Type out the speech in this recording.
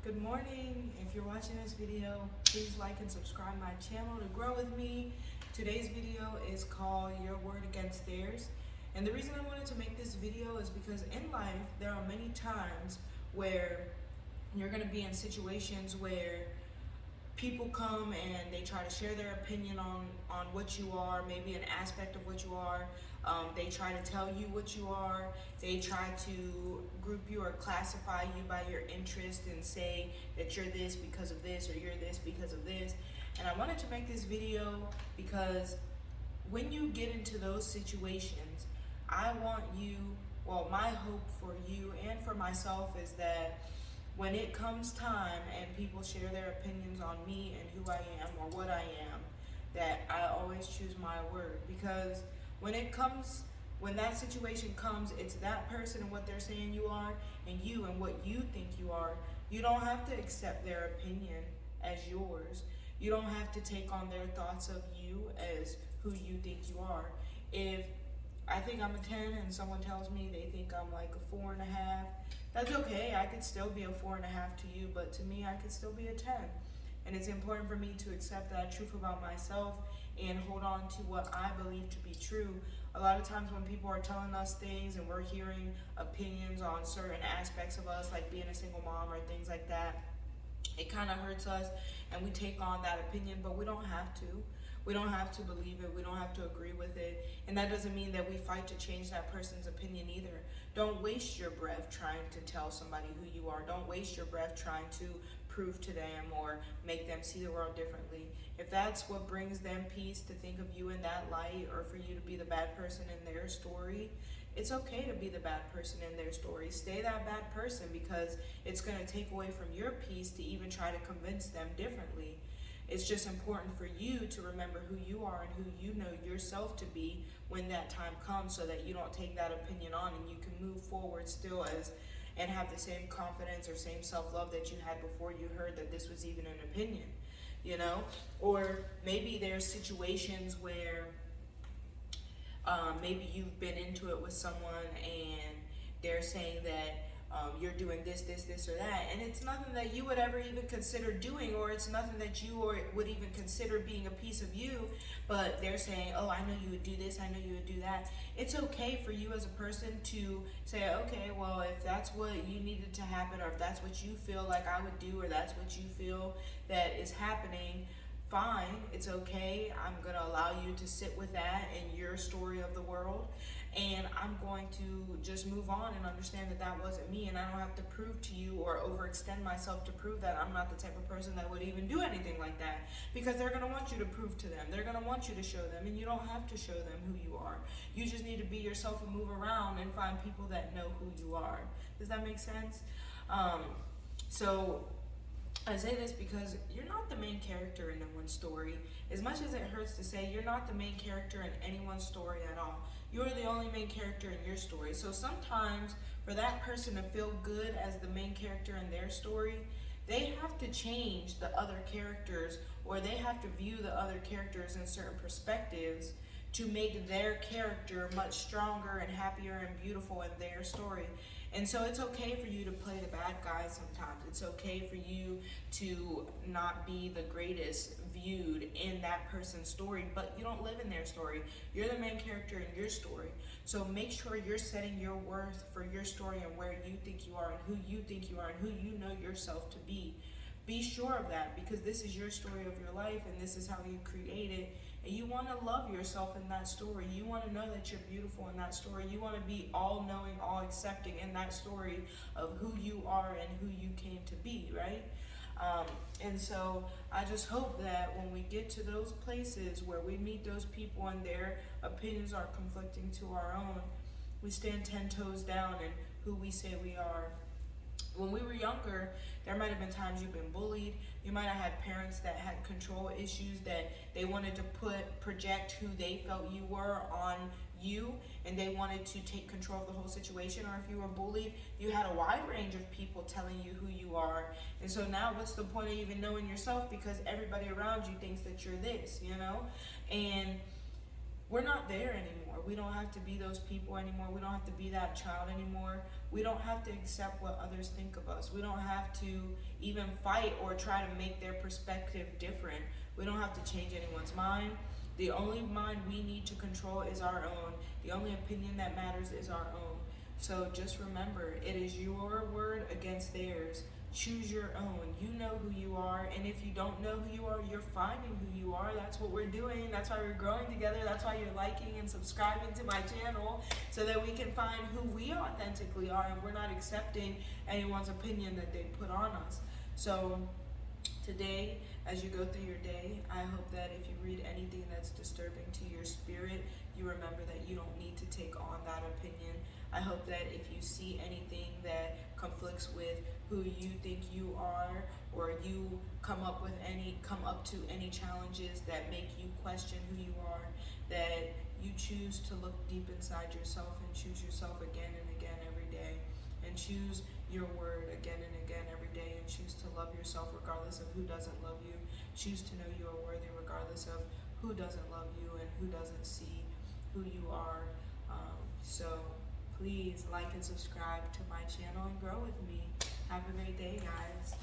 Good morning. If you're watching this video, please like and subscribe my channel to grow with me. Today's video is called Your Word Against Theirs. And the reason I wanted to make this video is because in life, there are many times where you're going to be in situations where people come and they try to share their opinion on what you are, maybe an aspect of what you are. They try to tell you what you are. They try to group you or classify you by your interest and say that you're this because of this or you're this because of this. And I wanted to make this video because when you get into those situations, I want you, well, my hope for you and for myself is that when it comes time and people share their opinions on me and who I am or what I am, that I always choose my word. Because when that situation comes, it's that person and what they're saying you are, and you and what you think you are. You don't have to accept their opinion as yours. You don't have to take on their thoughts of you as who you think you are. If I think I'm a 10 and someone tells me they think I'm like a 4.5, that's okay. I could still be a 4.5 to you, but to me, I could still be a 10. And it's important for me to accept that truth about myself and hold on to what I believe to be true. A lot of times when people are telling us things and we're hearing opinions on certain aspects of us, like being a single mom or things like that, it kind of hurts us and we take on that opinion, but we don't have to. We don't have to believe it. We don't have to agree with it. And that doesn't mean that we fight to change that person's opinion either. Don't waste your breath trying to tell somebody who you are. Don't waste your breath trying to prove to them or make them see the world differently. If that's what brings them peace, to think of you in that light, or for you to be the bad person in their story, it's okay to be the bad person in their story. Stay that bad person, because it's going to take away from your peace to even try to convince them differently. It's just important for you to remember who you are and who you know yourself to be when that time comes, so that you don't take that opinion on and you can move forward still and have the same confidence or same self-love that you had before you heard that this was even an opinion, you know? Or maybe there's situations where maybe you've been into it with someone and they're saying that you're doing this, or that, and it's nothing that you would ever even consider doing, or it's nothing that you would even consider being a piece of you, but they're saying, oh, I know you would do this, I know you would do that. It's okay for you as a person to say, okay, well, if that's what you needed to happen, or if that's what you feel like I would do, or that's what you feel that is happening, fine, it's okay. I'm going to allow you to sit with that in your story of the world, and I'm going to just move on and understand that that wasn't me, and I don't have to prove to you or overextend myself to prove that I'm not the type of person that would even do anything like that, because they're going to want you to prove to them. They're going to want you to show them, and you don't have to show them who you are. You just need to be yourself and move around and find people that know who you are. Does that make sense? So I say this because you're not the main character in anyone's story. As much as it hurts to say, you're not the main character in anyone's story at all. You're the only main character in your story. So sometimes for that person to feel good as the main character in their story, they have to change the other characters, or they have to view the other characters in certain perspectives to make their character much stronger and happier and beautiful in their story. And so it's okay for you to play the bad guy sometimes. It's okay for you to not be the greatest viewed in that person's story, but you don't live in their story. You're the main character in your story. So make sure you're setting your worth for your story and where you think you are and who you think you are and who you know yourself to be. Be sure of that, because this is your story of your life and this is how you create it. And you want to love yourself in that story. You want to know that you're beautiful in that story. You want to be all-knowing, all-accepting in that story of who you are and who you came to be, right? And so I just hope that when we get to those places where we meet those people and their opinions are conflicting to our own, we stand 10 toes down in who we say we are. When we were younger, there might have been times you've been bullied. You might have had parents that had control issues, that they wanted to project who they felt you were on you, and they wanted to take control of the whole situation. Or if you were bullied, you had a wide range of people telling you who you are. And so now what's the point of even knowing yourself, because everybody around you thinks that you're this, you know? And we're not there anymore. We don't have to be those people anymore. We don't have to be that child anymore. We don't have to accept what others think of us. We don't have to even fight or try to make their perspective different. We don't have to change anyone's mind. The only mind we need to control is our own. The only opinion that matters is our own. So just remember, it is your word against theirs. Choose your own. You know who you are, and if you don't know who you are, you're finding who you are. That's what we're doing. That's why we're growing together. That's why you're liking and subscribing to my channel, so that we can find who we authentically are, and we're not accepting anyone's opinion that they put on us. So today, as you go through your day, I hope that if you read anything that's disturbing to your spirit, you remember that you don't need to take on that opinion. I hope that if you see anything that conflicts with who you think you are, or you come up to any challenges that make you question who you are, that you choose to look deep inside yourself and choose yourself again and again every day, and choose your word again and again every day, and choose to love yourself regardless of who doesn't love you. Choose to know you are worthy regardless of who doesn't love you and who doesn't see who you are. So please like and subscribe to my channel and grow with me. Have a great day, guys.